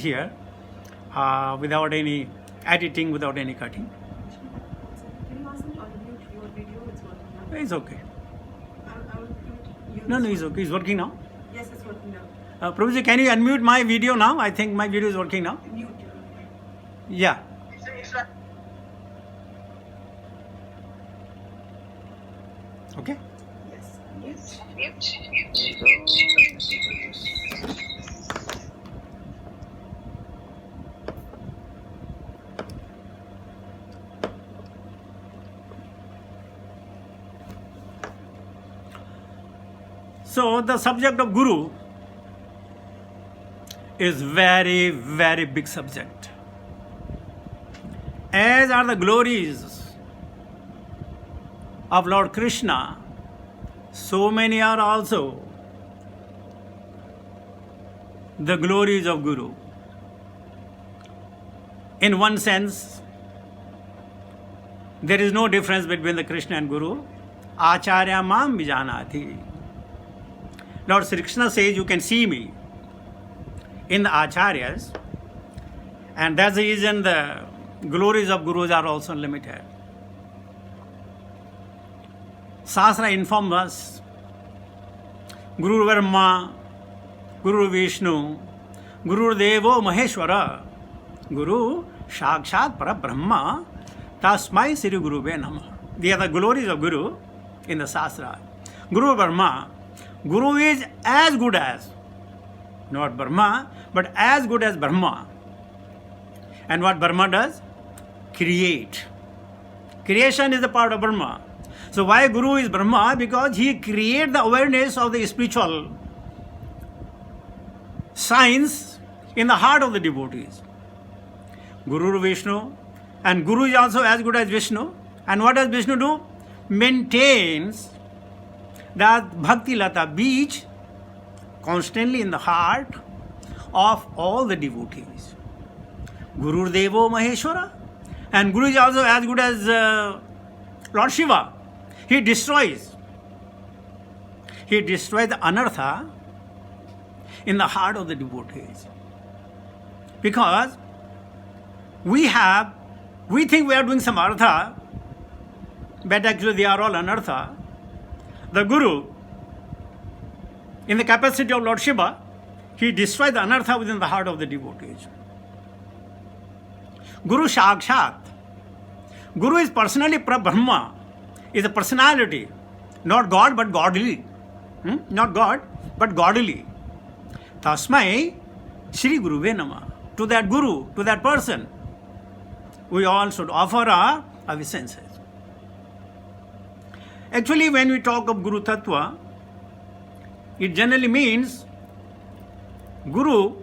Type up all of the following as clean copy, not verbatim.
here without any editing, without any cutting. Can you ask me to unmute your video? It's working now. It's okay. I'll mute you. No, it's okay. It's working now. Yes, it's working now. Prabhuji, can you unmute my video now? I think my video is working now. Mute. Yeah. Okay. Yes. So the subject of Guru is very, very big subject. As are the glories of Lord Krishna, so many are also the glories of Guru. In one sense, there is no difference between the Krishna and Guru. Acharya mam vijanati. Lord Sri Krishna says, you can see me in the acharyas, and that's the reason the glories of Gurus are also limited. Sastra informs us, Guru Brahma, Guru Vishnu, Guru Devo Maheshwara, Guru Shakshat Parabrahma, Tasmai Sri Guruve Namah. These are the glories of Guru in the Sastra. Guru Brahma, Guru is as good as, not Brahma, but as good as Brahma. And what Brahma does? Create. Creation is a part of Brahma. So why Guru is Brahma? Because he creates the awareness of the spiritual science in the heart of the devotees. Guru Vishnu, and Guru is also as good as Vishnu. And what does Vishnu do? Maintains that Bhakti Lata beach constantly in the heart of all the devotees. Guru Devo Maheshwara. And Guru is also as good as Lord Shiva. He destroys the anartha in the heart of the devotees. Because we think we are doing some artha, but actually they are all anartha. The Guru, in the capacity of Lord Shiva, he destroys the anartha within the heart of the devotees. Guru Shakshat. Guru is personally Brahma, is a personality, not God but godly. Not God but godly. Tasmai Sri Guruve Namah. To that Guru, to that person, we all should offer our obeisances. Actually, when we talk of Guru Tattva, it generally means Guru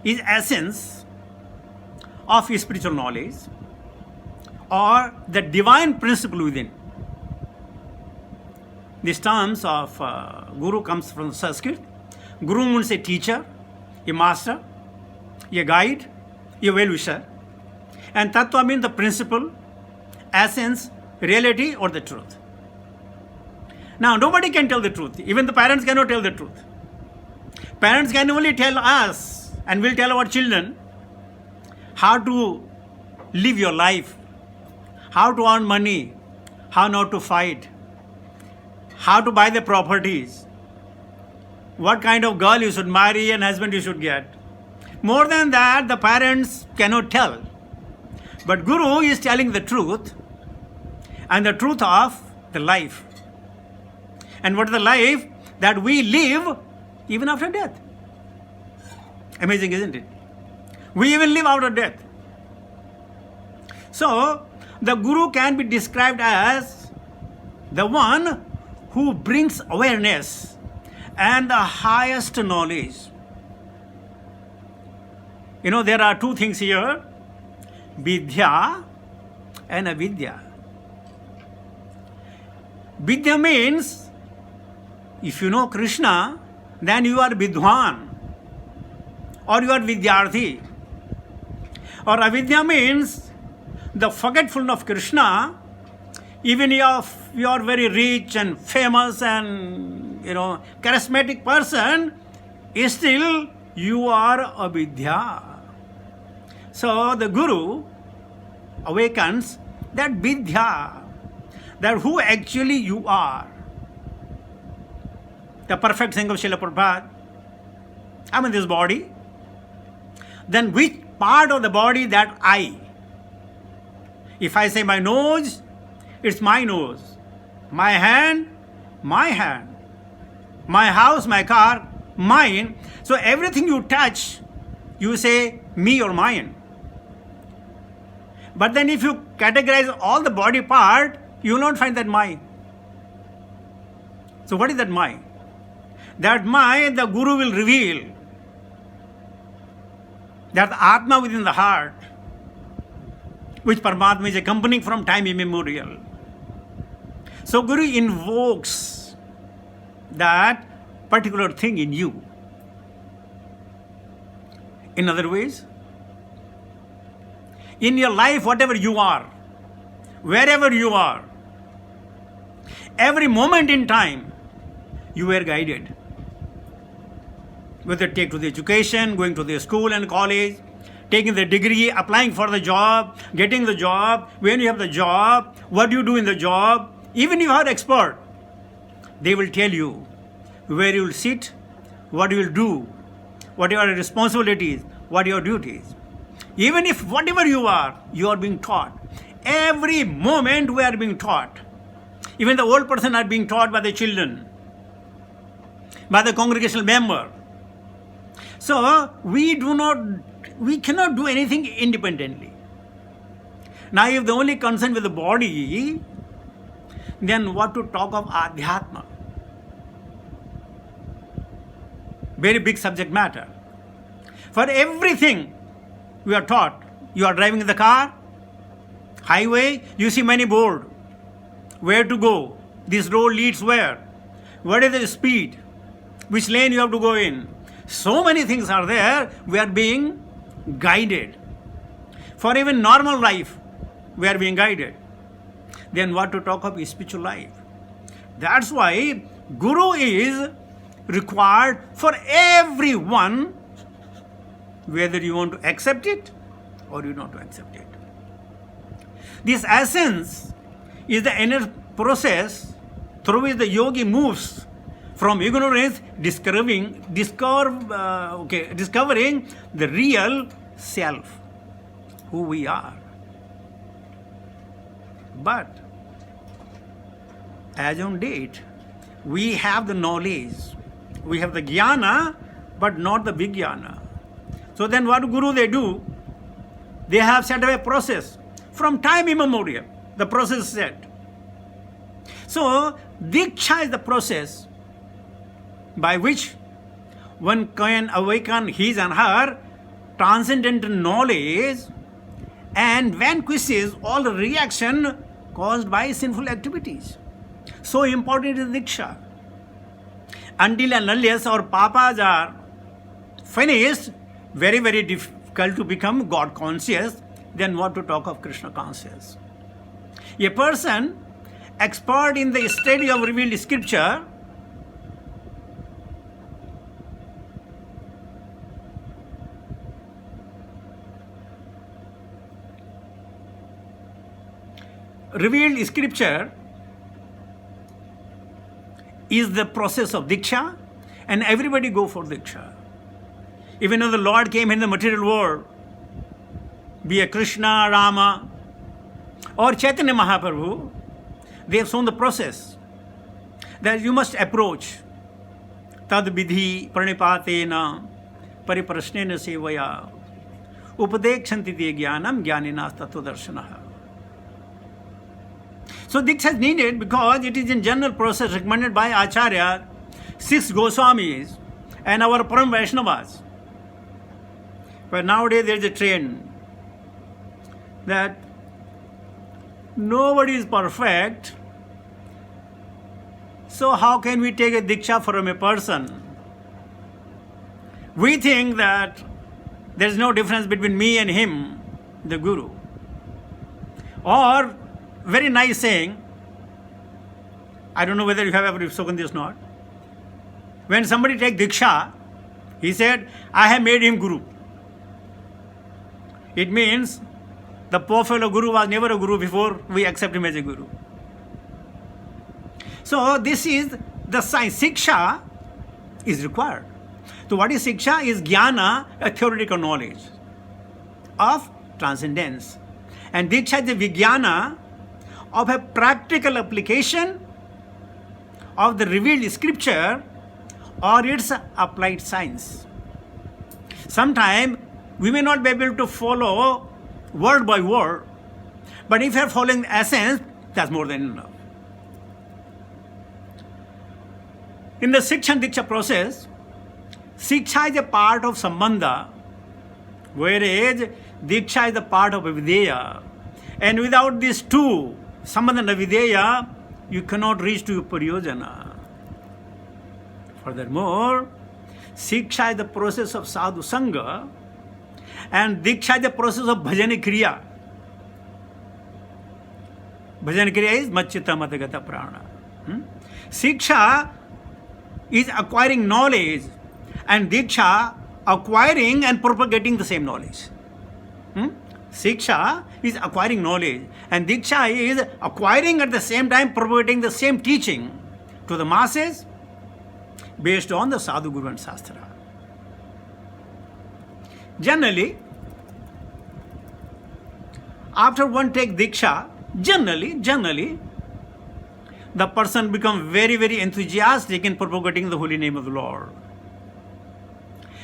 is essence of spiritual knowledge or the divine principle within. These terms of Guru comes from Sanskrit. Guru means a teacher, a master, a guide, a well-wisher. And Tattva means the principle, essence, reality or the truth. Now, nobody can tell the truth. Even the parents cannot tell the truth. Parents can only tell us and will tell our children how to live your life, how to earn money, how not to fight, how to buy the properties, what kind of girl you should marry and husband you should get. More than that, the parents cannot tell. But Guru is telling the truth and the truth of the life. And what is the life? That we live even after death. Amazing, isn't it? We even live after death. So, the Guru can be described as the one who brings awareness and the highest knowledge. You know, there are two things here, Vidya and Avidya. Vidya means, if you know Krishna, then you are Vidwan or you are Vidyarthi. Or Avidya means the forgetfulness of Krishna, even if you are very rich and famous and charismatic person, still You are avidya. So the Guru awakens that vidya, that who actually you are. The perfect saying of Srila Prabhupada, I'm in this body. Then which part of the body that I? If I say my nose, it's my nose. My hand, my hand. My house, my car, mine. So everything you touch, you say me or mine. But then if you categorize all the body part, you will not find that mine. So what is that mine? That mine the Guru will reveal. That Atma within the heart, which Paramatma is accompanying from time immemorial. So Guru invokes that particular thing in you. In other ways, in your life, whatever you are, wherever you are, every moment in time, you were guided. Whether take to the education, going to the school and college, taking the degree, applying for the job, getting the job, when you have the job, what do you do in the job, even if you are expert, they will tell you where you will sit, what you will do, what are your responsibilities, what are your duties. Even if whatever you are being taught. Every moment we are being taught. Even the old person are being taught by the children, by the congregational member. So we cannot do anything independently. Now if the only concern with the body, then what to talk of Adhyatma? Very big subject matter. For everything we are taught. You are driving the car, highway, you see many board. Where to go? This road leads where? What is the speed? Which lane you have to go in? So many things are there. We are being guided. For even normal life, we are being guided. Then what to talk of spiritual life? That's why Guru is required for everyone, whether you want to accept it or you not to accept it. This essence is the inner process through which the yogi moves from ignorance, discovering the real self, who we are. But as on date, we have the knowledge, we have the jnana, but not the vijnana. So then what Guru they do? They have set up a process from time immemorial. The process is set. So Diksha is the process by which one can awaken his and her transcendental knowledge and vanquishes all reaction caused by sinful activities. So important is Diksha. Until and unless our papas are finished, very, very difficult to become God conscious, then what to talk of Krishna conscious. A person expert in the study of revealed scripture is the process of Diksha, and everybody go for Diksha. Even though the Lord came in the material world, be it Krishna, Rama, or Chaitanya Mahaprabhu, they have shown the process that you must approach tad vidhi pranipatena pariprasnena sevaya upadekshanti te jnanam jnaninas tattva darshanaha. So Diksha is needed because it is in general process recommended by Acharya, 6 Goswamis and our Param Vaishnavas. But nowadays there is a trend that nobody is perfect, so how can we take a Diksha from a person? We think that there is no difference between me and him, the Guru. Or, very nice saying, I don't know whether you have ever spoken this or not. When somebody takes Diksha, He said, I have made him Guru. It means the poor fellow Guru was never a Guru before we accept him as a Guru. So this is the science. Siksha is required. So what is Siksha? Is Jnana, a theoretical knowledge of transcendence. And Diksha is the Vijnana of a practical application of the revealed scripture or its applied science. Sometimes we may not be able to follow word by word, but if you are following the essence, that's more than enough. In the Siksha and Diksha process, Siksha is a part of Sambandha, whereas Diksha is a part of Videya. And without these two, Sambandha and Videya, you cannot reach to Pariyojana. Furthermore, Siksha is the process of Sadhu Sangha, and Diksha is the process of Bhajana Kriya. Bhajana Kriya is Machita Matagata Prana. Siksha is acquiring knowledge, and Diksha acquiring and propagating the same knowledge. Siksha is acquiring knowledge, and Diksha is acquiring at the same time propagating the same teaching to the masses based on the Sadhu Guru and Shastra. Generally, after one takes Diksha, generally, the person becomes very, very enthusiastic in propagating the holy name of the Lord.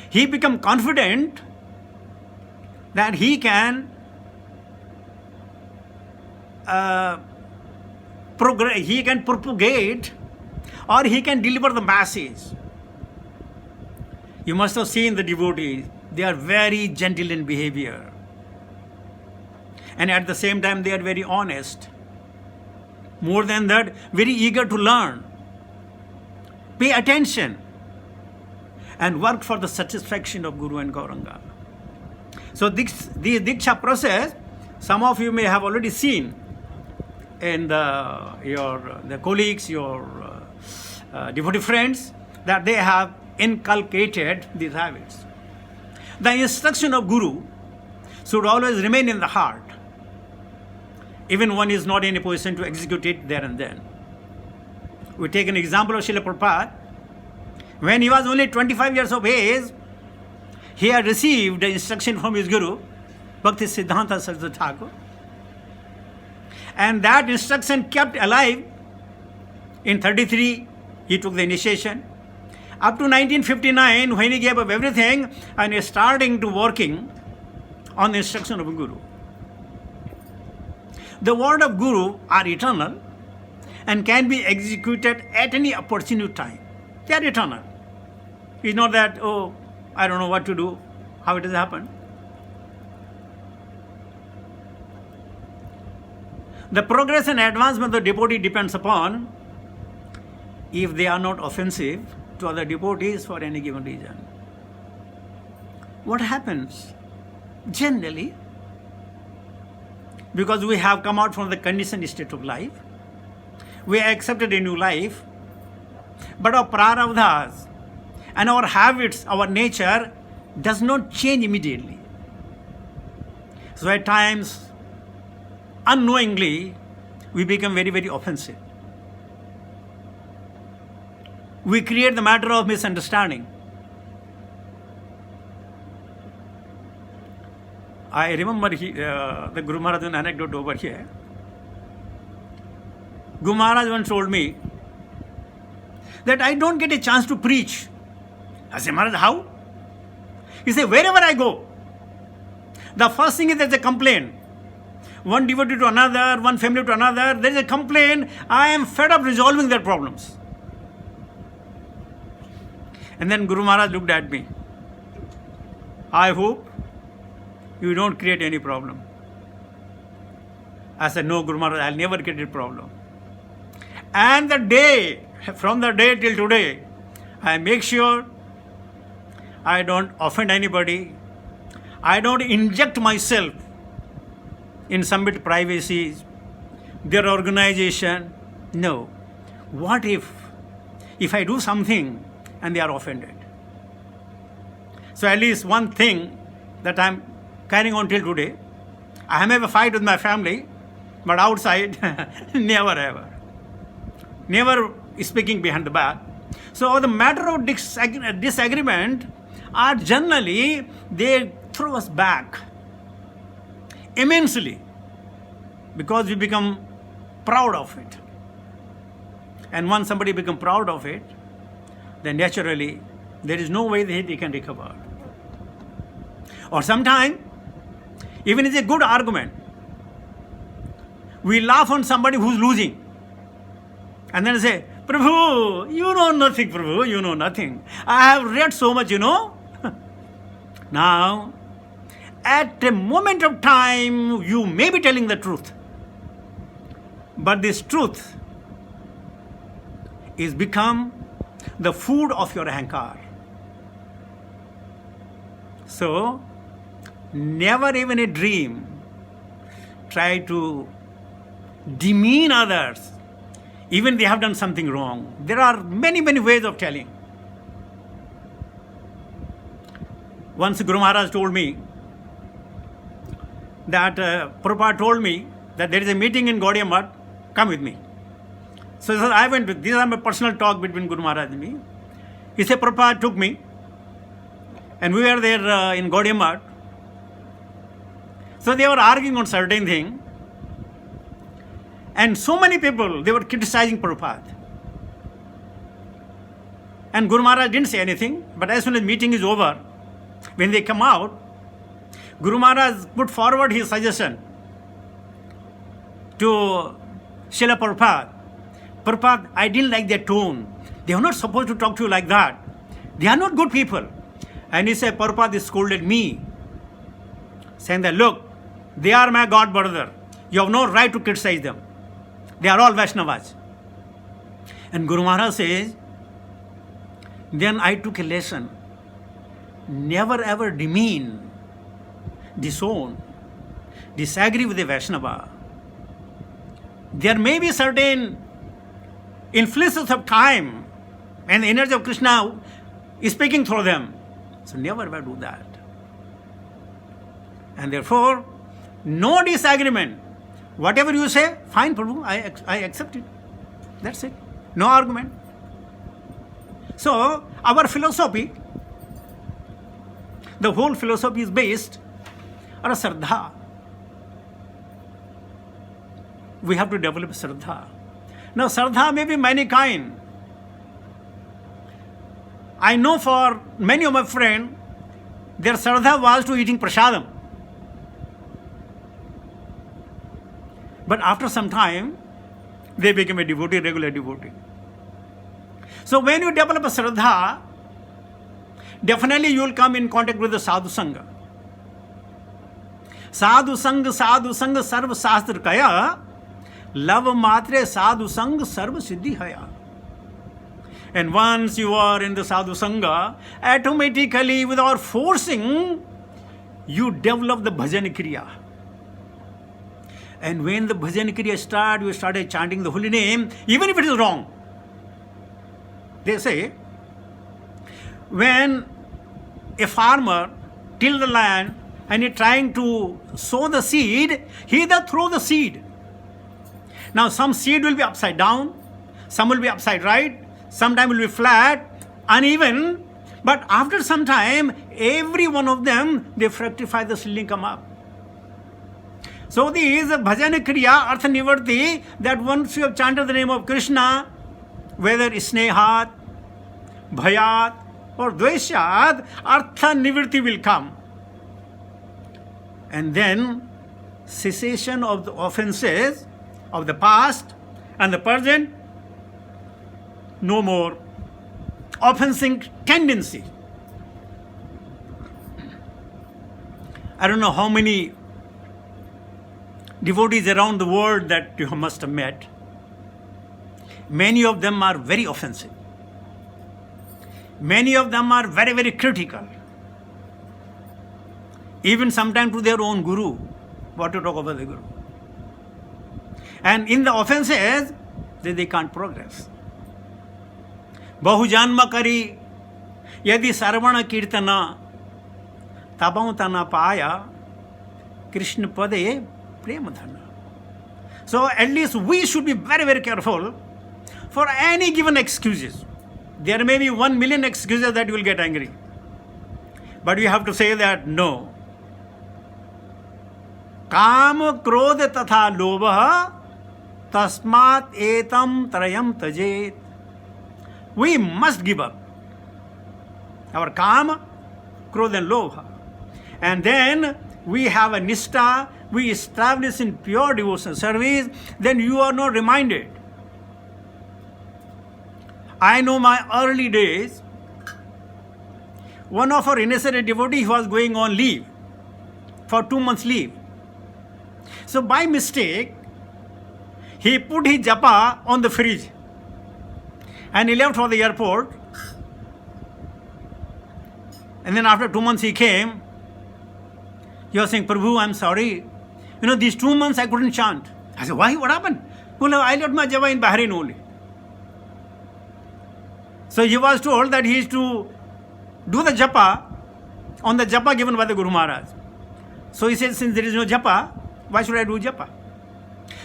He becomes confident that he can propagate or he can deliver the message. You must have seen the devotees. They are very gentle in behavior. And at the same time, they are very honest. More than that, very eager to learn. Pay attention and work for the satisfaction of Guru and Gauranga. So this Diksha process, some of you may have already seen in the colleagues, your devotee friends, that they have inculcated these habits. The instruction of Guru should always remain in the heart, even one is not in a position to execute it there and then. We take an example of Srila Prabhupada. When he was only 25 years of age, he had received the instruction from his Guru, Bhakti Siddhanta Saraswati Thakur. And that instruction kept alive. In 33, he took the initiation. Up to 1959, when he gave up everything and is starting to working on the instruction of a Guru. The word of Guru are eternal and can be executed at any opportune time. They are eternal. It's not that, oh, I don't know what to do, how it has happened. The progress and advancement of the devotee depends upon if they are not offensive to other devotees for any given reason. What happens? Generally, because we have come out from the conditioned state of life, we have accepted a new life, but our prarabdhas and our habits, our nature does not change immediately. So at times, unknowingly, we become very, very offensive. We create the matter of misunderstanding. I remember the Guru Maharaj, an anecdote over here. Guru Maharaj once told me that I don't get a chance to preach. I said, Maharaj, how? He said, wherever I go, the first thing is there's a complaint. One devotee to another, one family to another, there is a complaint. I am fed up resolving their problems. And then Guru Maharaj looked at me. I hope you don't create any problem. I said, no, Guru Maharaj, I'll never create a problem. And from the day till today, I make sure I don't offend anybody. I don't inject myself in some bit privacy, their organization. No. What if I do something and they are offended? So at least one thing that I'm carrying on till today, I have a fight with my family, but outside, never ever. Never speaking behind the back. So the matter of disagreement are generally, they throw us back immensely because we become proud of it. And once somebody becomes proud of it, then naturally there is no way that he can recover. Or sometimes, even it's a good argument, we laugh on somebody who's losing. And then say, Prabhu, you know nothing, Prabhu, you know nothing. I have read so much, you know. Now, at a moment of time, you may be telling the truth. But this truth is become the food of your ahankar. So, never even a dream try to demean others, even they have done something wrong. There are many, many ways of telling. Once Guru Maharaj told me that Prabhupada told me that there is a meeting in Gaudiya Math, come with me. So I went with, this is my personal talk between Guru Maharaj and me. He said, Prabhupada took me and we were there in Gaudiya Math. So they were arguing on certain thing. And so many people, they were criticizing Prabhupada. And Guru Maharaj didn't say anything, but as soon as meeting is over, when they come out, Guru Maharaj put forward his suggestion to Srila Prabhupada. Prabhupada, I didn't like their tone. They are not supposed to talk to you like that. They are not good people. And he said, Prabhupada scolded me, saying that, look, they are my god brother. You have no right to criticize them. They are all Vaishnavas. And Guru Maharaj says, then I took a lesson. Never ever demean, disown, disagree with a Vaishnava. There may be certain influences of time and the energy of Krishna is speaking through them. So never ever do that. And therefore, no disagreement. Whatever you say, fine, Prabhu, I accept it. That's it. No argument. So, our philosophy, the whole philosophy is based on a Shraddha. We have to develop Shraddha. Now, Shraddha may be many kind. I know for many of my friends, their Shraddha was to eating prasadam. But after some time, they became a devotee, regular devotee. So when you develop a Shraddha, definitely you will come in contact with the Sadhu Sangha. Sadhu Sangha, Sarva Shastra Kaya, Lava Matre Sadhu Sangha, Sarva Siddhi Haya. And once you are in the Sadhu Sangha, automatically, without forcing, you develop the Bhajan Kriya. And when the Bhajan Kriya started, you started chanting the holy name, even if it is wrong. They say, when a farmer till the land and he trying to sow the seed, he does throw the seed. Now some seed will be upside down, some will be upside right, sometime will be flat, uneven, but after some time, every one of them, they fructify, the seedling come up. So this Bhajan Kriya, Artha Nivarti, that once you have chanted the name of Krishna, whether Snehat, Bhayat or Dveshat, Artha Nivarti will come. And then cessation of the offenses of the past and the present, no more offensing tendency. I don't know how many devotees around the world that you must have met. Many of them are very offensive. Many of them are very, very critical. Even sometimes to their own guru. What to talk about the guru. And in the offenses, they can't progress. Bahu janma kari, yadi sarvana kirtana, तबों तना पाया Krishna Pade Premadhana. So at least we should be very, very careful for any given excuses. There may be 1 million excuses that you will get angry. But you have to say that no. काम क्रोध तथा लोभ तस्मात् एतम त्रयम तजेत. We must give up our kama, krodha and lobha. And then we have a nishta, we establish in pure devotional service, then you are not reminded. I know my early days, one of our initiated devotees was going on leave, for 2 months leave. So by mistake, he put his japa on the fridge and he left for the airport. And then after 2 months he came. He was saying, Prabhu, I'm sorry. You know, these 2 months I couldn't chant. I said, why? What happened? Well, I left my japa in Bahrain only. So he was told that he is to do the japa on the japa given by the Guru Maharaj. So he said, since there is no japa, why should I do japa?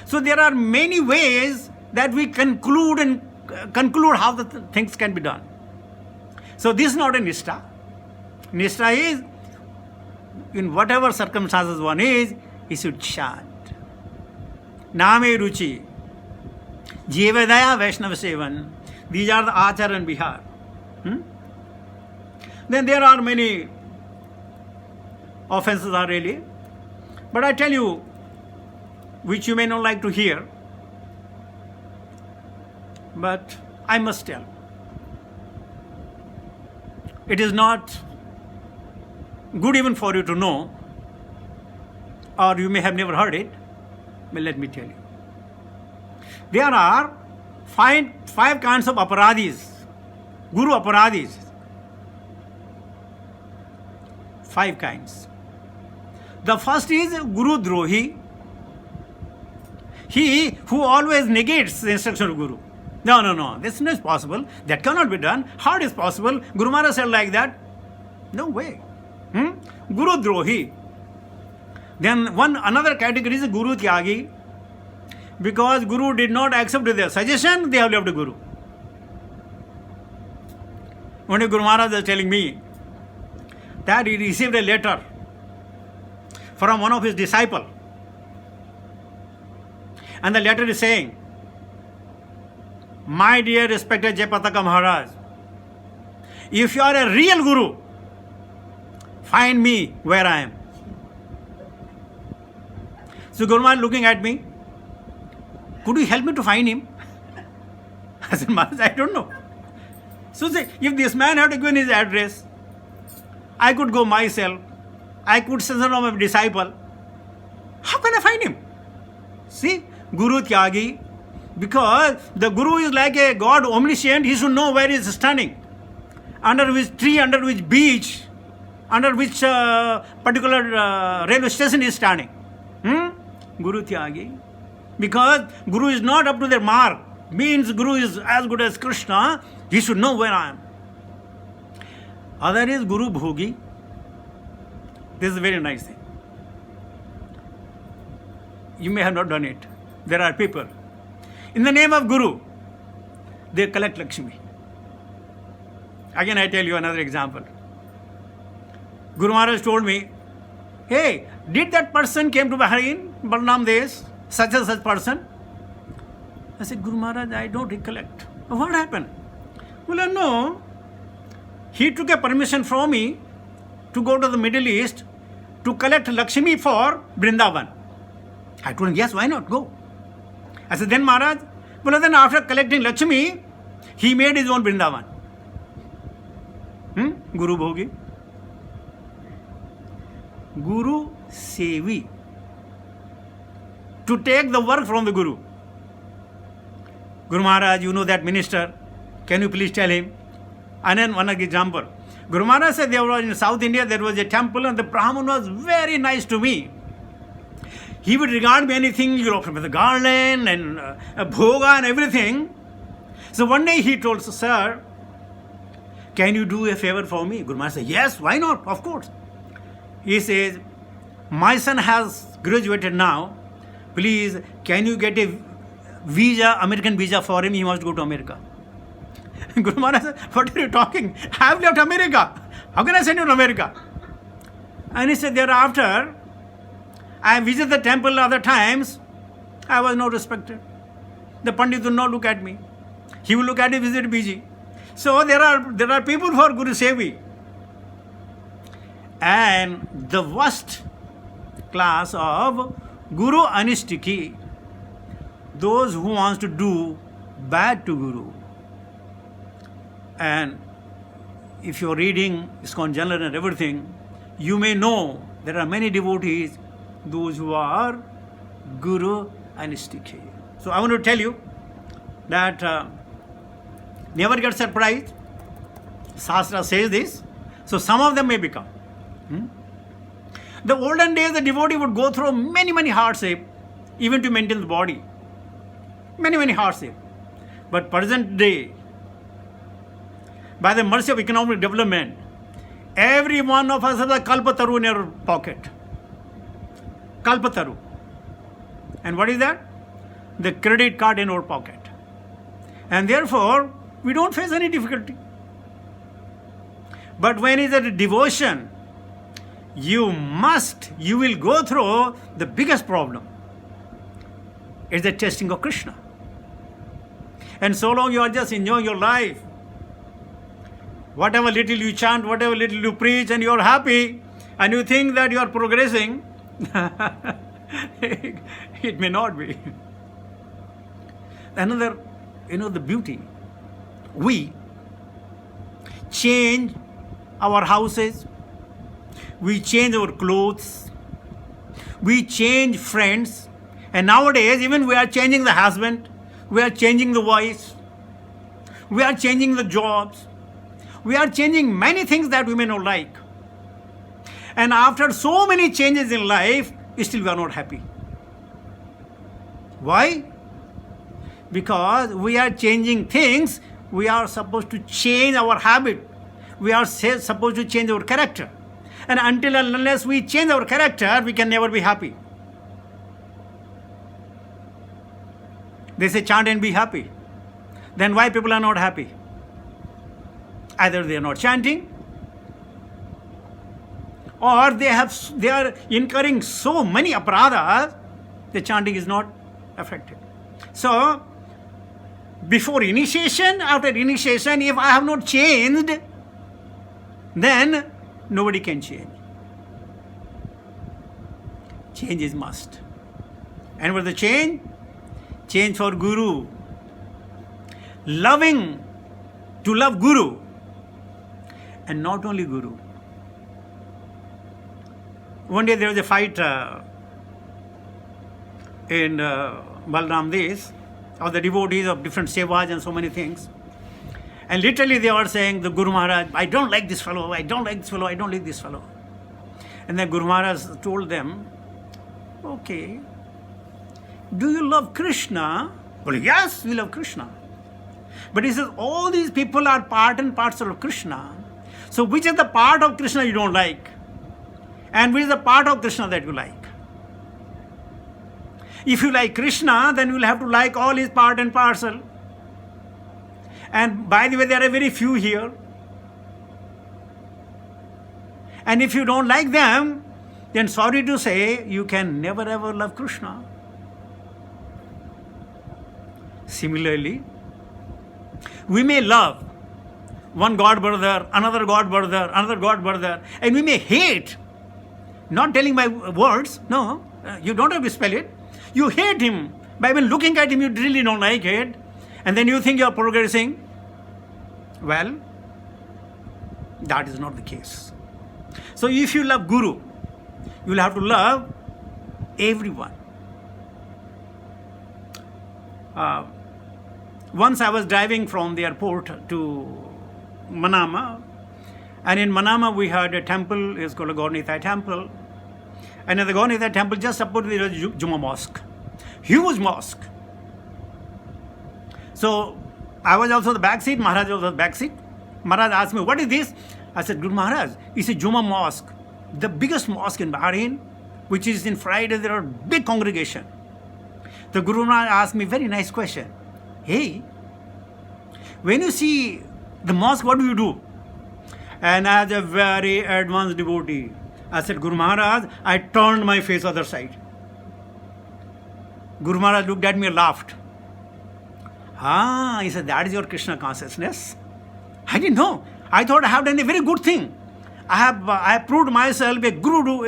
So there are many ways that we conclude how the things can be done. So this is not a nishta. Nishta is, in whatever circumstances one is, he should chant. Name Ruchi, Jivedaya Vaishnava Sevan. These are the Achar and Bihar. Then there are many offenses are really. But I tell you, which you may not like to hear, but I must tell. It is not good even for you to know, or you may have never heard it, but let me tell you. There are five kinds of aparadhis, Guru aparadhis. 5 kinds. The first is Guru Drohi, he who always negates the instruction of Guru. No, this is not possible. That cannot be done. How it is possible? Guru Maharaj said like that. No way. Guru Drohi. Then another category is Guru Tyagi. Because Guru did not accept their suggestion, they have left the Guru. One day Guru Maharaj was telling me that he received a letter from one of his disciples. And the letter is saying, my dear respected Jayapataka Maharaj, if you are a real Guru, find me where I am. So Guru Maharaj looking at me, could you help me to find him? I said, Maharaj, I don't know. So say, if this man had given his address, I could go myself, I could send him a disciple. How can I find him? See, Guru Tyagi, because the Guru is like a God omniscient, he should know where he is standing, under which tree, under which beach, under which particular railway station he is standing. Guru Tyagi. Because Guru is not up to their mark, means Guru is as good as Krishna, he should know where I am. Other is Guru Bhogi. This is a very nice thing. You may have not done it. There are people, in the name of Guru, they collect Lakshmi. Again, I tell you another example. Guru Maharaj told me, hey, did that person came to Bahrain, Balram Desh, such and such person? I said, Guru Maharaj, I don't recollect. What happened? Well, no. He took a permission from me to go to the Middle East to collect Lakshmi for Vrindavan. I told him, yes, why not? Go. I said, then Maharaj, well, then after collecting Lakshmi, he made his own Vrindavan. Guru Bhogi. Guru Sevi. To take the work from the Guru. Guru Maharaj, you know that minister. Can you please tell him? And then one example. Guru Maharaj said there was in South India, there was a temple and the Brahman was very nice to me. He would regard me anything, with the garland and bhoga and everything. So one day he told, sir, can you do a favor for me? Guru Maharaj said, yes, why not? Of course. He says, my son has graduated now. Please, can you get a visa, American visa for him? He wants to go to America. Guru Maharaj said, what are you talking? I have left America. How can I send you to America? And he said, thereafter, I visited the temple other times. I was not respected. The Pandit will not look at me. He will look at his visit busy. So there are people for Guru Sevi. And the worst class of Guru Anistiki, those who wants to do bad to Guru. And if you're reading ISKCON Journal and everything, you may know there are many devotees, those who are Guru Anistiki. So I want to tell you that never get surprised. Shastra says this. So some of them may become. The olden days, the devotee would go through many hardships, even to maintain the body. Many hardships. But present day, by the mercy of economic development, every one of us has a Kalpataru in our pocket. Kalpataru. And what is that? The credit card in our pocket. And therefore, we don't face any difficulty. But when it is a devotion, you will go through the biggest problem. It's the testing of Krishna. And so long you are just enjoying your life. Whatever little you chant, whatever little you preach, and you are happy, and you think that you are progressing, it may not be. Another, the beauty. We change our houses, we change our clothes, we change friends, and nowadays even we are changing the husband, we are changing the wife, we are changing the jobs, we are changing many things that we may not like. And after so many changes in life, still we are not happy. Why? Because we are changing things, we are supposed to change our habit. We are supposed to change our character. And until and unless we change our character, we can never be happy. They say chant and be happy. Then why people are not happy? Either they are not chanting, or they are incurring so many aparadhas, the chanting is not effective. So, before initiation, after initiation, if I have not changed, then nobody can change. Change is must. And what is the change? Change for Guru. Loving, to love Guru. And not only Guru. One day there was a fight in Balram Desh of the devotees of different sevas and so many things. And literally they were saying, the Guru Maharaj, I don't like this fellow, I don't like this fellow, I don't like this fellow. And then Guru Maharaj told them, okay, do you love Krishna? Well, yes, we love Krishna. But he says, all these people are part and parcel of Krishna. So which is the part of Krishna you don't like? And which is the part of Krishna that you like? If you like Krishna, then you will have to like all his part and parcel. And by the way, there are very few here. And if you don't like them, then sorry to say, you can never ever love Krishna. Similarly, we may love one god brother, another god brother, another god brother, and we may hate, not telling by words, no, you don't have to spell it. You hate him. By even looking at him, you really don't like it. And then you think you are progressing. Well, that is not the case. So if you love Guru, you will have to love everyone. Once I was driving from the airport to Manama, and in Manama we had a temple, it's called a Gaur-Nitai temple. And in the Gaur-Nitai temple, just opposite there was Juma Mosque. Huge mosque. So I was also the back seat, Maharaj was the back seat. Maharaj asked me, what is this? I said, Guru Maharaj, it's a Juma Mosque. the biggest mosque in Bahrain, which is in Friday, there are big congregation. The Guru Maharaj asked me very nice question. Hey, when you see the mosque, what do you do? And as a very advanced devotee, I said, Guru Maharaj, I turned my face other side. Guru Maharaj looked at me and laughed. He said, that is your Krishna consciousness. I didn't know. I thought I have done a very good thing. I have proved myself a guru,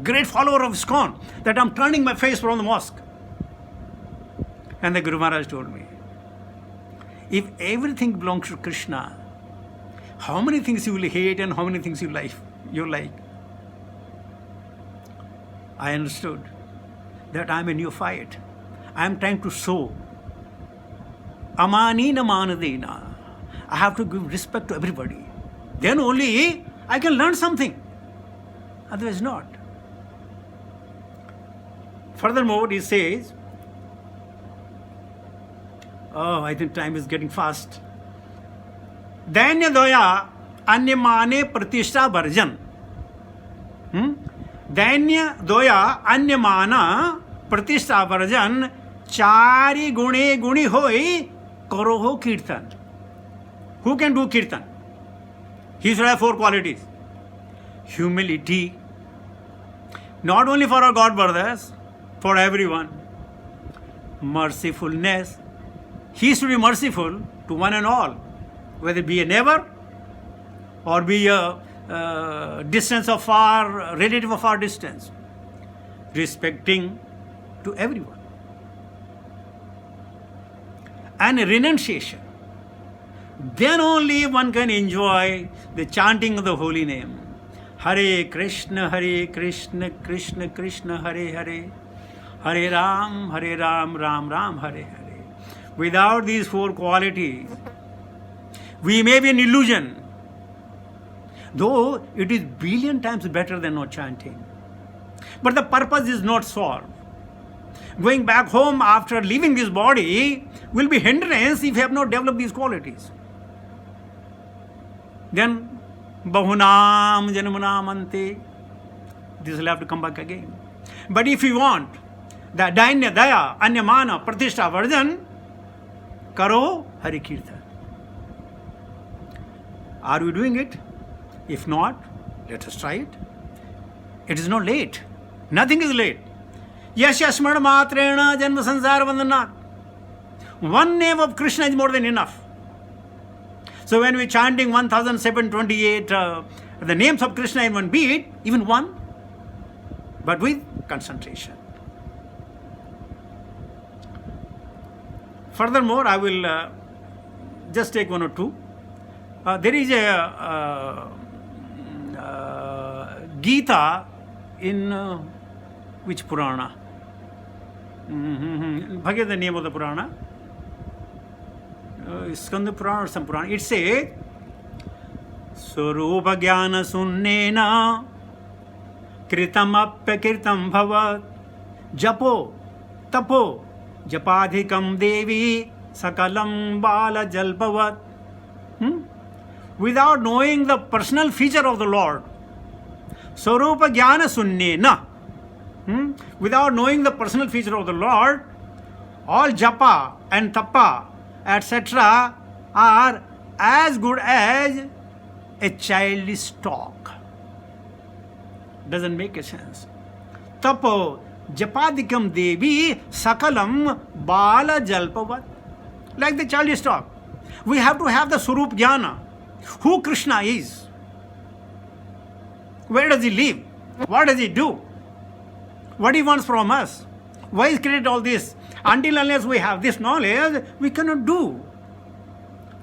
great follower of ISKCON, that I'm turning my face from the mosque. And the Guru Maharaj told me, if everything belongs to Krishna, how many things you will hate and how many things you like? I understood that I'm a neophyte. I'm trying to sow. Amanina manadena. I have to give respect to everybody. Then only I can learn something. Otherwise not. Furthermore, he says, I think time is getting fast. Dainya doya anyamane pratishtha varjan. Dainya doya anyamana pratishtha varjan chari gune guni hoi karoho kirtan. Who can do kirtan? He should have 4 qualities. Humility, not only for our God brothers, for everyone. Mercifulness. He should be merciful to one and all, whether it be a neighbor or be a distance of far, relative of far distance. Respecting to everyone. And renunciation. Then only one can enjoy the chanting of the holy name. Hare Krishna, Krishna Krishna, Hare Hare. Hare Ram, Ram Ram, Hare Hare. Without these 4 qualities, we may be an illusion. Though it is billion times better than not chanting. But the purpose is not solved. Going back home after leaving this body will be hindrance if you have not developed these qualities. Then, bahunam janmunam ante, this will have to come back again. But if you want the dainya, daya, anyamana, pratishtha, varjan, karo Hari Kirtan. Are we doing it? If not, let us try it. It is not late. Nothing is late. Yasya smara matrena janma sansara vandanat. One name of Krishna is more than enough. So when we're chanting 1728 the names of Krishna in one beat, even one, but with concentration. Furthermore, I will just take 1 or 2. There is a Gita in which Purana? Forget the name of the Purana. Skanda Purana or some Purana. It says, Swarupa Jnana Sunnena Kritamapya Kirtam Bhavat Japo Tapo Japadhikam Devi Sakalam Bala Jalpavat. Without knowing the personal feature of the Lord, Swarupa Jnana Sunnena, without knowing the personal feature of the Lord, all japa and tapa, etc., are as good as a childish talk. Doesn't make a sense. Tapo japadikam devi sakalam bala jalpavat. Like the childish talk. We have to have the Swarup Jnana. Who Krishna is. Where does he live? What does he do? What he wants from us? Why is created all this? Until unless we have this knowledge, we cannot do.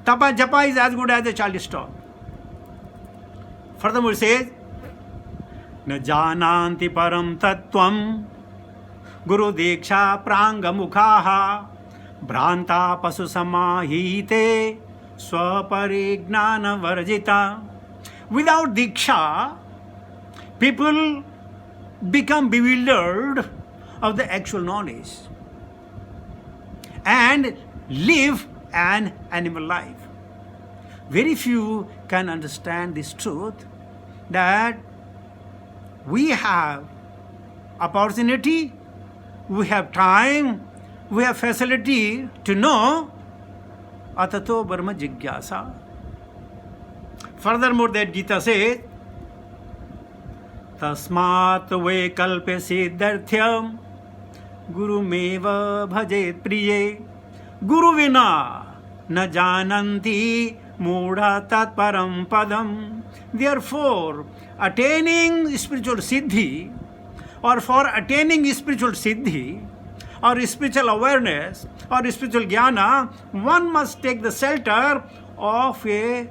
Tapa japa is as good as a childish talk. Furthermore, it says, Na jananti param tattvam guru diksha pranga mukhaha Bhranta pasu samahite swaparignana varjita. Without diksha, people become bewildered of the actual knowledge and live an animal life. Very few can understand this truth that we have opportunity, we have time, we have facility to know Atato Brahma Jigyasa. Furthermore, that Gita says, Tasmat Vekalpe Siddharthyam Guru Meva Bhajet Priye Guru Vina Na Jananti Mudha Tatparam Padam. Therefore, attaining spiritual siddhi, or for attaining spiritual siddhi, or spiritual awareness, or spiritual jnana, one must take the shelter of a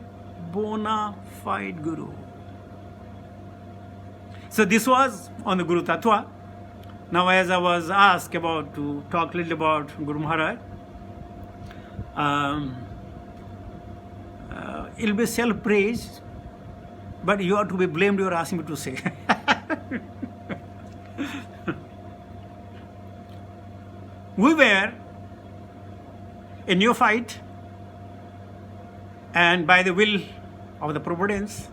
bona fide Guru. So this was on the Guru Tattva. Now, as I was asked about to talk a little about Guru Maharaj, it'll be self-praise, but you are to be blamed, you are asking me to say. We were a neophyte, and by the will of the Providence,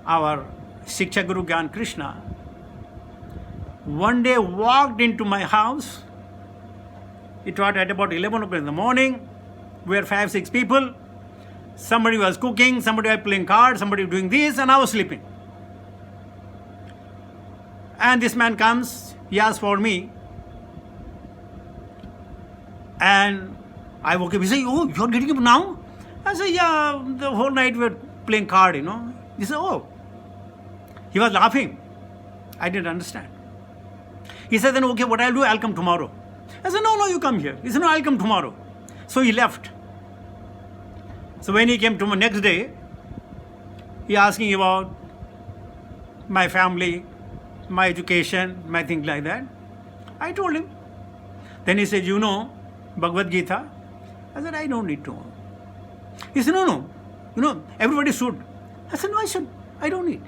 our Shiksha Guru Gyan Krishna one day walked into my house. It was at about 11 o'clock in the morning. We were 5-6 people. Somebody was cooking, somebody was playing cards, somebody was doing this, and I was sleeping. And this man comes, he asks for me. And I woke up, he said, "Oh, you're getting up now?" I said, "Yeah, the whole night we were playing card, you know." He said, "Oh." He was laughing. I didn't understand. He said, "Then okay, what I'll do, I'll come tomorrow." I said, "No, you come here." He said, "No, I'll come tomorrow." So he left. So when he came to my next day, he asking about my family, my education, my things like that. I told him. Then he said, "You know Bhagavad Gita?" I said, "I don't need to know." He said, No, everybody should." I said, "No, I should. I don't need.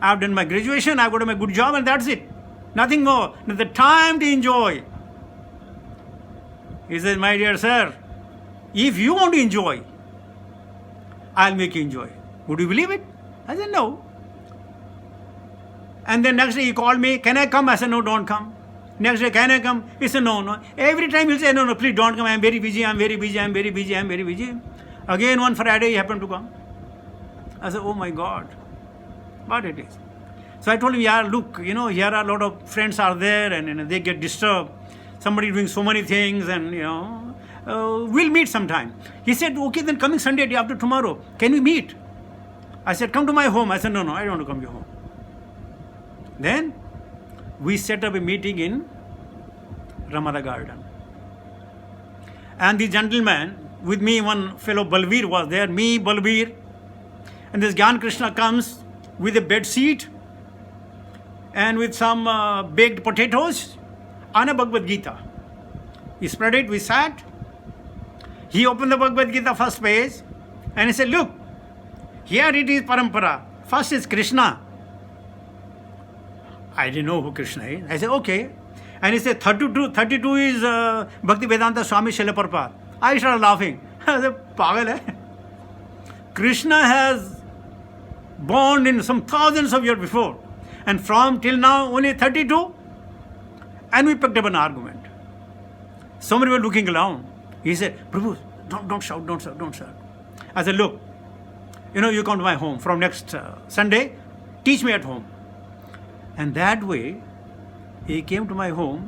I've done my graduation, I've got my good job, and that's it. Nothing more. Not the time to enjoy." He said, "My dear sir, if you want to enjoy, I'll make you enjoy. Would you believe it?" I said, "No." And then next day he called me, "Can I come?" I said, "No, don't come." Next day, "Can I come?" He said, No. Every time he'll say, No, please don't come. I'm very busy. Again, one Friday he happened to come. I said, "Oh my God, what it is." So I told him, "Yeah, look, here are a lot of friends are there, and they get disturbed. Somebody doing so many things, and we'll meet sometime." He said, "Okay, then coming Sunday, day after tomorrow, can we meet?" I said, "Come to my home." I said, No, I don't want to come to your home." Then we set up a meeting in Ramada Garden. And the gentleman, with me, one fellow Balbir was there, me, Balbir, and this Gyan Krishna comes with a bed sheet and with some baked potatoes and a Bhagavad Gita. He spread it, we sat. He opened the Bhagavad Gita first page and he said, "Look, here it is Parampara. First is Krishna." I didn't know who Krishna is. I said, "Okay." And he said, 32 is Bhakti Vedanta Swami Srila Prabhupada. I started laughing. I said, "Pagal hai? Krishna has born in some thousands of years before. And from till now, only 32. And we picked up an argument. Somebody were looking around. He said, "Prabhu, don't shout. I said, "Look, you come to my home from next Sunday. Teach me at home." And that way, he came to my home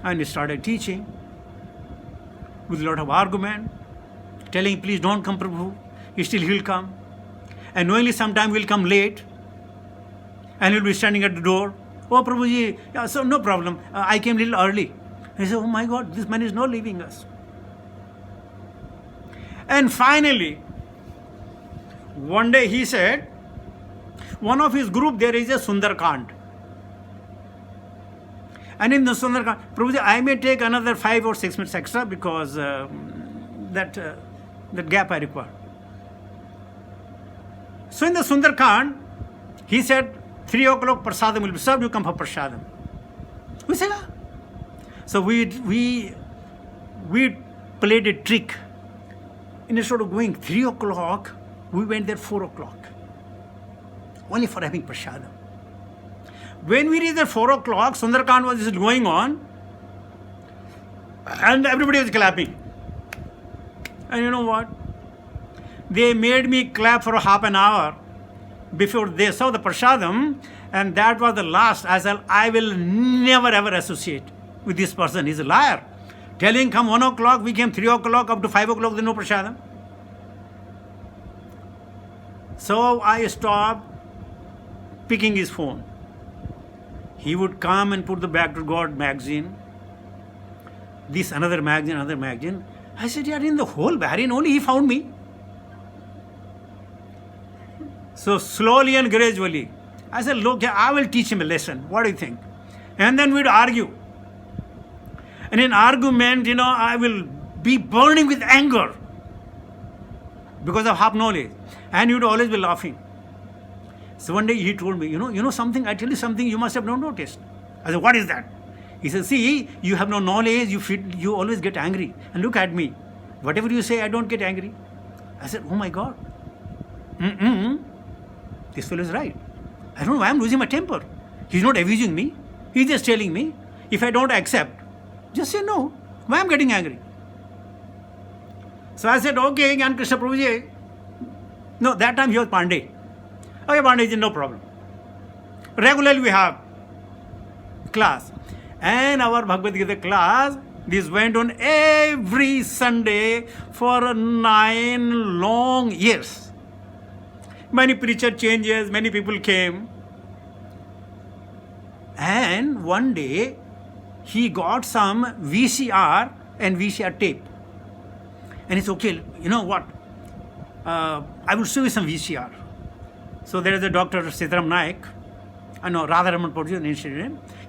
and he started teaching with a lot of argument, telling, "Please don't come, Prabhu." Still he'll come. And knowingly sometime we'll come late and he'll be standing at the door. "Oh, Prabhuji, yeah, so no problem. I came a little early." He said, "Oh my God, this man is not leaving us." And finally, one day he said, one of his group, there is a Sundarkand. And in the Sundarkand, "Prabhuji, I may take another 5 or 6 minutes extra because that gap I require." So in the Sundarkand, he said, 3 o'clock prasadam will be served, you come for prasadam. We said, "Ah." So we played a trick. Instead of going 3 o'clock, We went there 4 o'clock, only for having prasadam. When we reached there 4 o'clock, Sundarkand was just going on, and everybody was clapping. And you know what? They made me clap for half an hour before they saw the prasadam, and that was the last. I said, I will never ever associate with this person. He's a liar. Telling come 1 o'clock, we came 3 o'clock, up to 5 o'clock, there's no prasadam. So I stopped picking his phone. He would come and put the Back to God magazine, this another magazine, another magazine. I said, yeah, in the whole Bahrain only he found me. So slowly and gradually, I said, look, I will teach him a lesson. What do you think? And then we'd argue. And in argument, I will be burning with anger because of half knowledge. And you'd always be laughing. So one day he told me, you know something, I tell you something you must have not noticed. I said, what is that? He said, see, you have no knowledge, you always get angry. And look at me. Whatever you say, I don't get angry. I said, oh my God. This fellow is right. I don't know why I'm losing my temper. He's not abusing me. He's just telling me, if I don't accept, just say no. Why I'm getting angry? So I said, okay, Gyan Krishna Prabhuji. No, that time he was Pandey. Okay, Pandey, no problem. Regularly we have class. And our Bhagavad Gita class, this went on every Sunday for 9 long years. Many preacher changes, many people came. And one day, he got some VCR and VCR tape. And it's okay, you know what? I will show you some VCR. So there is a Dr. Sitaram Naik, Radharaman Purju.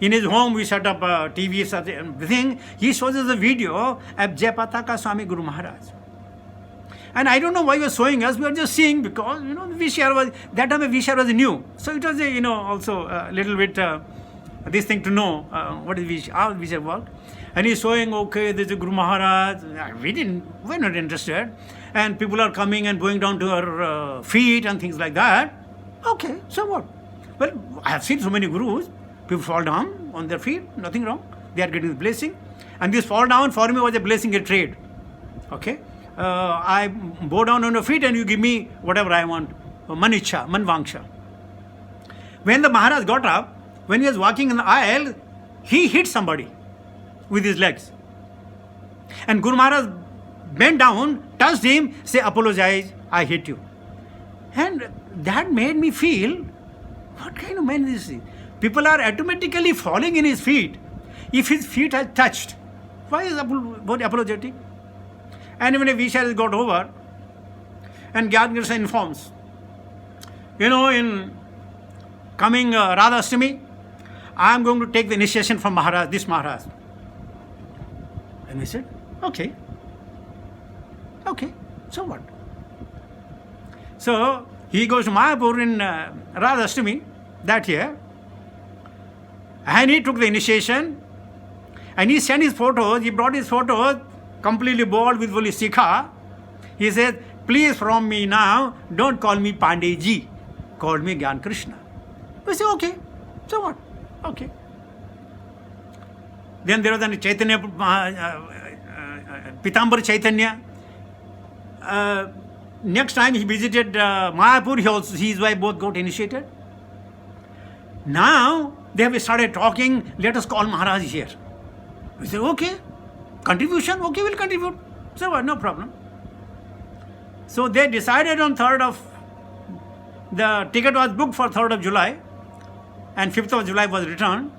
In his home, we set up a TV, such everything. He shows us a video of Jayapataka Swami Guru Maharaj. And I don't know why he was showing us. We were just seeing because, the VCR was, that time a VCR was new. So it was, also a little bit, this thing to know what is VCR, how VCR worked. And he's showing, okay, there's a Guru Maharaj. We're not interested. And people are coming and going down to our feet and things like that. Okay, so what? Well, I have seen so many gurus. People fall down on their feet, nothing wrong. They are getting the blessing. And this fall down for me was a blessing, a trade. Okay? I bow down on your feet and you give me whatever I want. Manicha, manvangsha. When the Maharaj got up, when he was walking in the aisle, he hit somebody with his legs. And Guru Maharaj bent down, touched him, say, apologize, I hit you. And that made me feel, what kind of man is this? People are automatically falling in his feet. If his feet are touched, why is he apologetic? And when a VCR got over, and Gyan Krishna informs, in coming Radha Ashtami, I am going to take the initiation from Maharaj, this Maharaj. And we said, okay, so what? So he goes to Mayapur in Radha Ashtami that year, and he took the initiation, and he sent his photos, he brought his photos, completely bald with only sikha. He said, please from me now, don't call me Pandey ji, call me Gyan Krishna. We say, okay, so what? Okay. Then there was a Chaitanya, Pitambar Chaitanya. Next time he visited Mayapur, he his wife both got initiated. Now they have started talking, let us call Maharaj here. We say, okay, contribution, okay, we'll contribute. So what, no problem. So they decided on 3rd of, the ticket was booked for 3rd of July, and 5th of July was returned.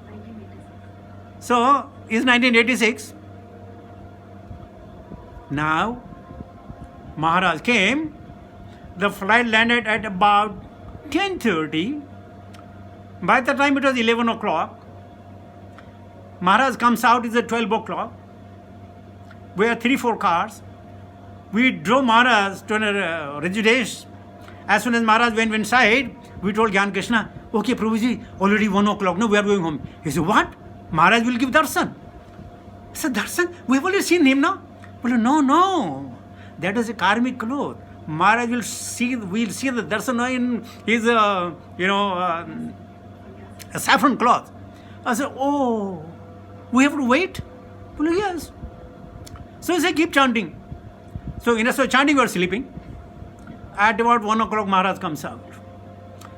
1986. So, it's 1986. Now, Maharaj came, the flight landed at about 10:30. By the time it was 11 o'clock, Maharaj comes out, it's at 12 o'clock. We had 3-4 cars. We drove Maharaj to a residence. As soon as Maharaj went inside, we told Gyan Krishna, okay, Prabhuji, already 1 o'clock, no, we are going home. He said, what? Maharaj will give darshan. I said, darshan? We have already seen him now. Well, no. That is a karmic cloth. Maharaj will see, we'll see the darsana in his, a saffron cloth. I said, oh, we have to wait? Well, yes. So he said, keep chanting. So instead of chanting, we are sleeping. At about 1 o'clock, Maharaj comes out.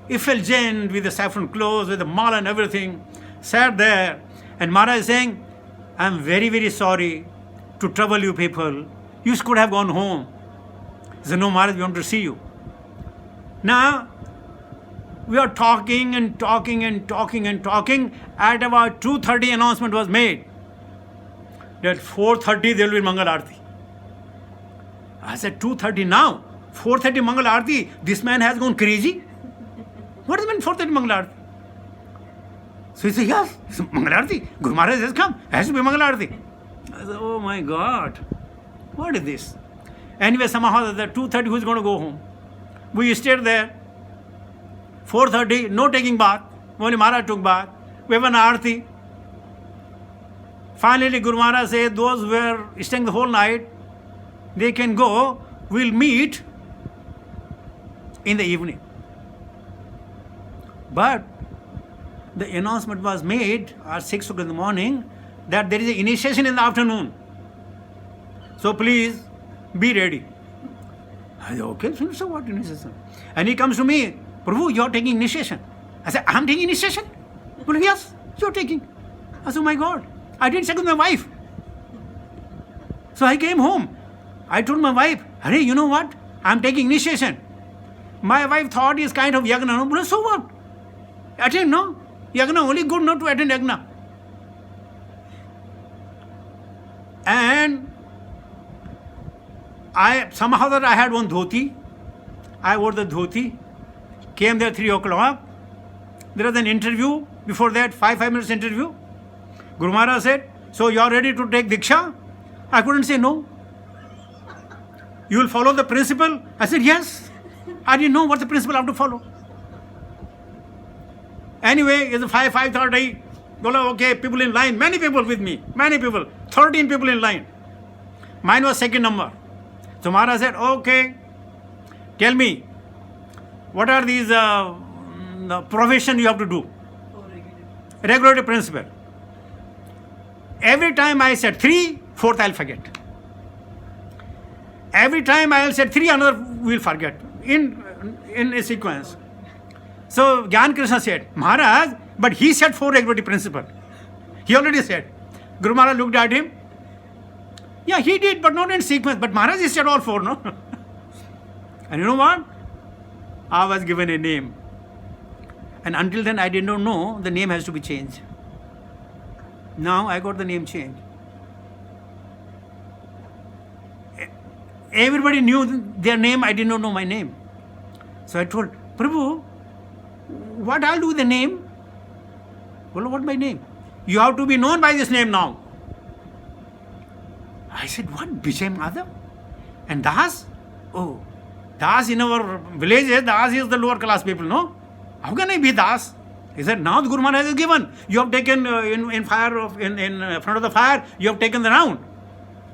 Effulgent with the saffron clothes, with the mala and everything, sat there. And Maharaj is saying, I'm very, very sorry to trouble you people. You could have gone home. He said, no, Maharaj, we want to see you. Now, we are talking and talking and talking and talking. At about 2:30, announcement was made that 4:30 there will be Mangal Aarti. I said, 2:30 now? 4:30 Mangal Aarti? This man has gone crazy? What does it mean 4:30 Mangal Aarti? So he said, yes, it's Mangal Aarti. Guru Maharaj has come. It has to be Mangal Aarti. I said, oh my God, what is this? Anyway, somehow at 2:30, who's going to go home? We stayed there. 4:30, no taking bath. Only Maharaj took bath. We have an Aarti. Finally, Guru Maharaj said, those who were staying the whole night, they can go. We'll meet in the evening. But the announcement was made at 6 o'clock in the morning that there is an initiation in the afternoon. So please be ready. I said, okay, so what initiation? And he comes to me, Prabhu, you are taking initiation. I said, I'm taking initiation? Well, yes, you're taking. I said, oh my God, I didn't check with my wife. So I came home. I told my wife, Hare, you know what? I'm taking initiation. My wife thought it's kind of yagna. No? Well, so what? Attend, no? Yagna, only good not to attend yagna. And somehow that I had one dhoti. I wore the dhoti. Came there 3 o'clock. There was an interview. Before that, 5 minutes interview. Guru Maharaj said, so you are ready to take Diksha? I couldn't say no. You will follow the principle? I said, yes. I didn't know what the principle I have to follow. Anyway, it's 5:30. Okay, people in line. Many people with me. Many people. 13 people in line. Mine was second number. So Maharaj said, okay, tell me, what are these the profession you have to do? Regulatory principle. Every time I said 3, 4th I'll forget. Every time I'll say 3, another will forget in a sequence. So Gyan Krishna said, Maharaj, but he said 4 regulatory principle. He already said. Guru Maharaj looked at him. Yeah, he did, but not in sequence. But Maharaj he said all 4, no? And you know what? I was given a name. And until then, I did not know the name has to be changed. Now I got the name changed. Everybody knew their name, I did not know my name. So I told, Prabhu, what I'll do with the name? Well, what my name? You have to be known by this name now. I said, what? Vijay Madhav? And Das? Oh, Das in our villages, Das is the lower class people, no? How can I be Das? He said, now the Guru Maharaj has given. You have taken in front of the fire, you have taken the round.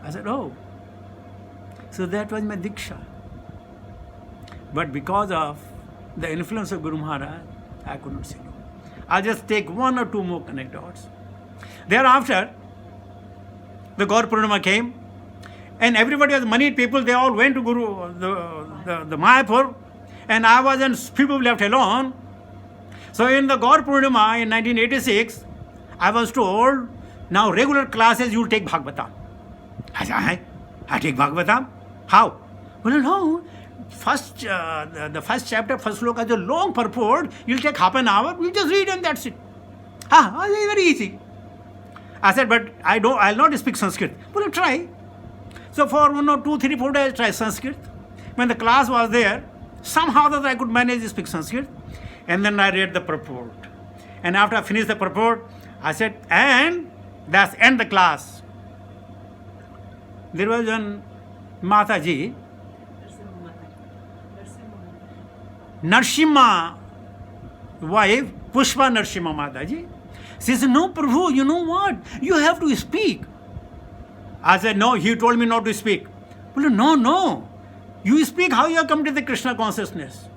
I said, oh. So that was my Diksha. But because of the influence of Guru Maharaj, I could not say no. I'll just take 1 or 2 more anecdotes. Thereafter, the Gaur Purnima came, and everybody was moneyed people, they all went to the Mayapur, and I was and people left alone. So in the Gaur Purnima in 1986, I was told, now regular classes you will take Bhagavatam. I said, I take Bhagavatam? How? Well, no. The first chapter, first sloka, the long purport, you'll take half an hour, you just read and that's it. Very easy. I said, but I'll not speak Sanskrit. Well, try. So for 1 or 2, 3, 4 days, I tried Sanskrit. When the class was there, somehow that I could manage to speak Sanskrit. And then I read the purport. And after I finished the purport, I said, and that's end the class. There was one Mataji, Narsimha wife, Pushpa Narsimha Mataji. She said, no, Prabhu, you know what? You have to speak. I said, no, he told me not to speak. Well, no, no. You speak how you have come to the Krishna consciousness.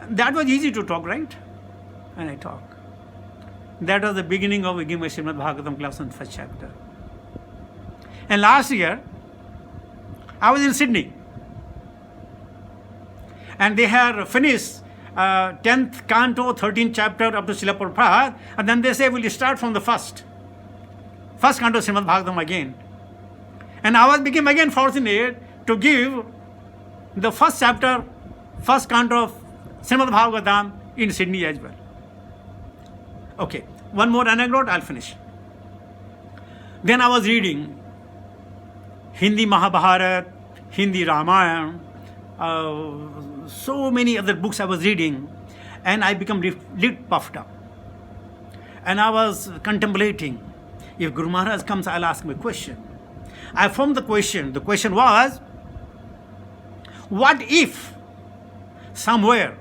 That was easy to talk, right? And I talk. That was the beginning of beginning my Srimad Bhagavatam class on first chapter. And last year, I was in Sydney. And they had finished 10th canto, 13th chapter up to Srila Prabhupada. And then they say, we'll start from the first canto Srimad Bhagavatam again. And I became again fortunate to give the first chapter, first canto of Srimad Bhagavatam in Sydney as well. Okay, one more anecdote, I'll finish. Then I was reading Hindi Mahabharat, Hindi Ramayana, so many other books I was reading, and I became little puffed up. And I was contemplating, if Guru Maharaj comes, I'll ask him a question. I formed the question. The question was, what if somewhere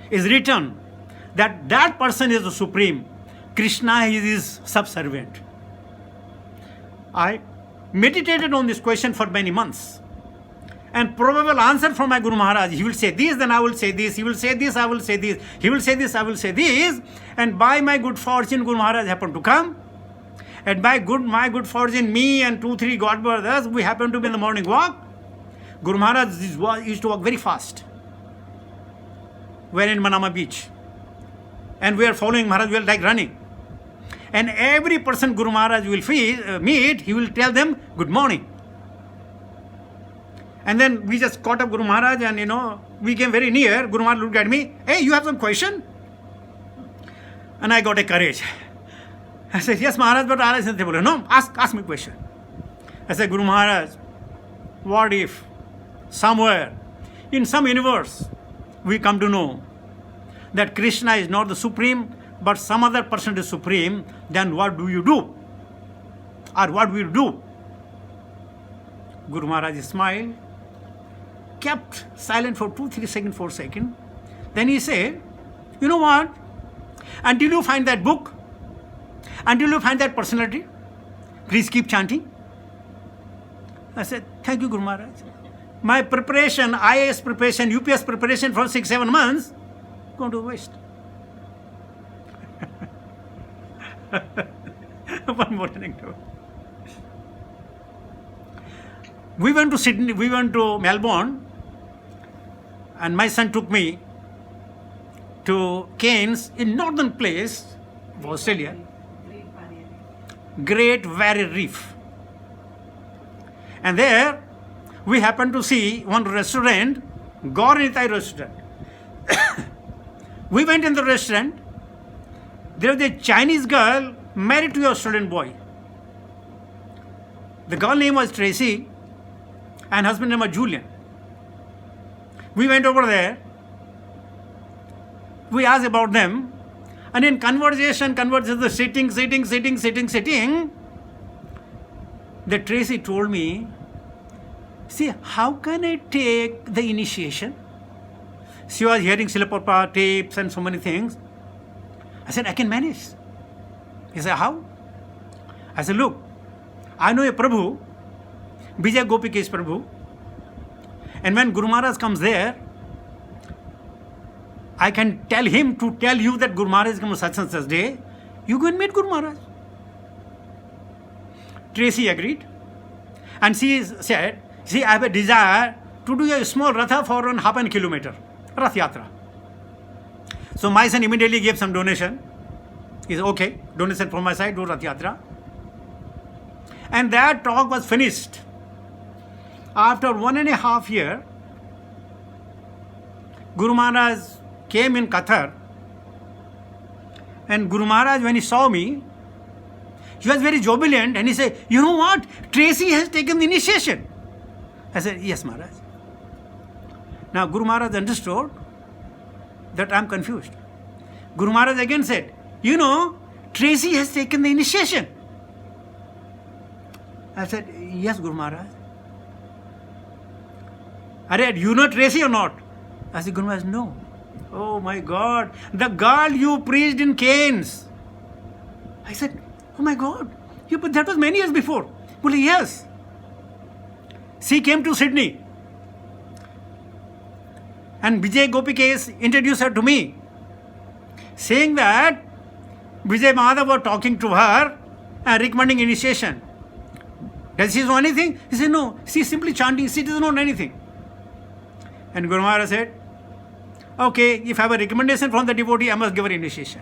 is written that that person is the supreme, Krishna is his subservient? I meditated on this question for many months. And probable answer from my Guru Maharaj, he will say this, then I will say this, he will say this, I will say this, he will say this, I will say this. And by my good fortune, Guru Maharaj happened to come. And by my good fortune, me and 2-3 God brothers, we happened to be in the morning walk. Guru Maharaj used to walk very fast. We are in Manama Beach. And we are following Maharaj, we are like running. And every person Guru Maharaj will meet, he will tell them, good morning. And then we just caught up Guru Maharaj and we came very near. Guru Maharaj looked at me, hey, you have some question? And I got a courage. I said, yes, Maharaj, but I said, no, ask me a question. I said, Guru Maharaj, what if somewhere in some universe we come to know that Krishna is not the supreme, but some other person is supreme, then what do you do? Or what will you do? Guru Maharaj smiled, kept silent for 2-3 seconds, 4 seconds. Then he said, you know what? Until you find that book, until you find that personality, please keep chanting. I said, thank you, Guru Maharaj. My preparation, IAS preparation, UPS preparation for 6-7 months, going to waste. One more anecdote. We went to Sydney, we went to Melbourne, and my son took me to Cairns, in northern place of Australia, Great Barrier Reef. And there we happened to see one restaurant, Gaur Nitai restaurant. We went in the restaurant. There was a Chinese girl married to an Australian boy. The girl name was Tracy and husband name was Julian. We went over there. We asked about them. And in conversation, sitting, the Tracy told me, see, how can I take the initiation? She was hearing Srila Prabhupada tapes and so many things. I said, I can manage. He said, how? I said, look, I know a Prabhu, Vijay Gopikesh Prabhu, and when Guru Maharaj comes there, I can tell him to tell you that Guru Maharaj is coming such and such day. You go and meet Guru Maharaj. Tracy agreed. And she said, see, I have a desire to do a small ratha for 1/2 kilometer, Rath Yatra. So my son immediately gave some donation. He said, okay, donation from my side, do Rath Yatra. And that talk was finished. After 1.5 years, Guru Maharaj came in Qatar, and Guru Maharaj, when he saw me, he was very jubilant, and he said, you know what? Tracy has taken the initiation. I said, yes, Maharaj. Now Guru Maharaj understood that I am confused. Guru Maharaj again said, you know, Tracy has taken the initiation. I said, yes, Guru Maharaj. Are you know Tracy or not? I said, Guru Maharaj, no. Oh my God, the girl you preached in Cairns. I said, oh my God, but that was many years before. Well, yes. She came to Sydney. And Vijay Gopikesh introduced her to me, saying that Vijay Madhav was talking to her and recommending initiation. Does she know anything? He said, no, she's simply chanting, she doesn't know anything. And Guru Maharaj said, okay, if I have a recommendation from the devotee, I must give her initiation.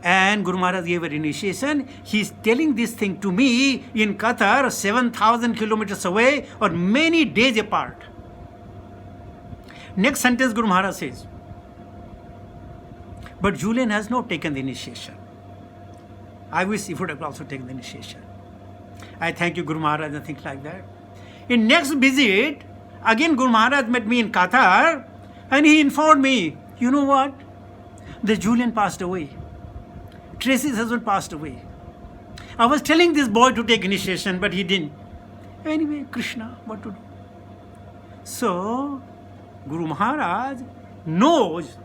And Guru Maharaj gave her initiation. He is telling this thing to me in Qatar, 7,000 kilometers away or many days apart. Next sentence Guru Maharaj says, but Julian has not taken the initiation. I wish he would have also taken the initiation. I thank you, Guru Maharaj, and things like that. In next visit, again Guru Maharaj met me in Qatar, and he informed me, you know what? The Julian passed away. Tracy's husband passed away. I was telling this boy to take initiation, but he didn't. Anyway, Krishna, what to do? So, Guru Maharaj knows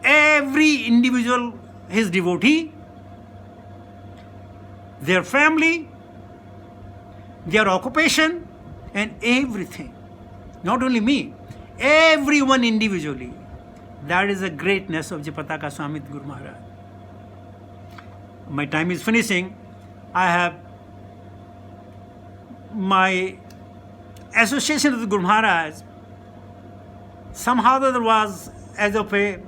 every individual, his devotee, their family, their occupation, and everything. Not only me, everyone individually. That is the greatness of Jayapataka Swami Guru Maharaj. My time is finishing. I have my association with Guru Maharaj. Somehow there was as of a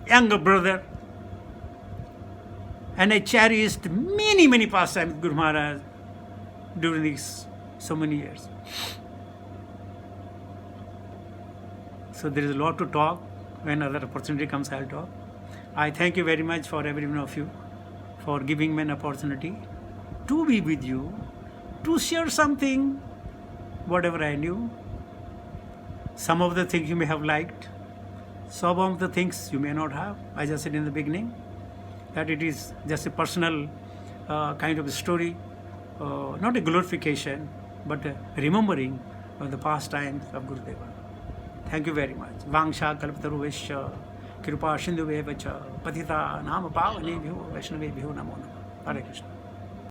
younger brother. And I cherished many pastimes with Guru Maharaj during these so many years. So there is a lot to talk. When other opportunity comes, I'll talk. I thank you very much for every one of you for giving me an opportunity to be with you, to share something, whatever I knew. Some of the things you may have liked, some of the things you may not have. As I said in the beginning, that it is just a personal kind of a story, not a glorification, but a remembering of the past times of Gurudeva. Thank you very much. Vangsha kalptaruvesya kripa sindhuvevacha patita nama pavanebhyo vaishnavebhyo namo namaha. Hare Krishna.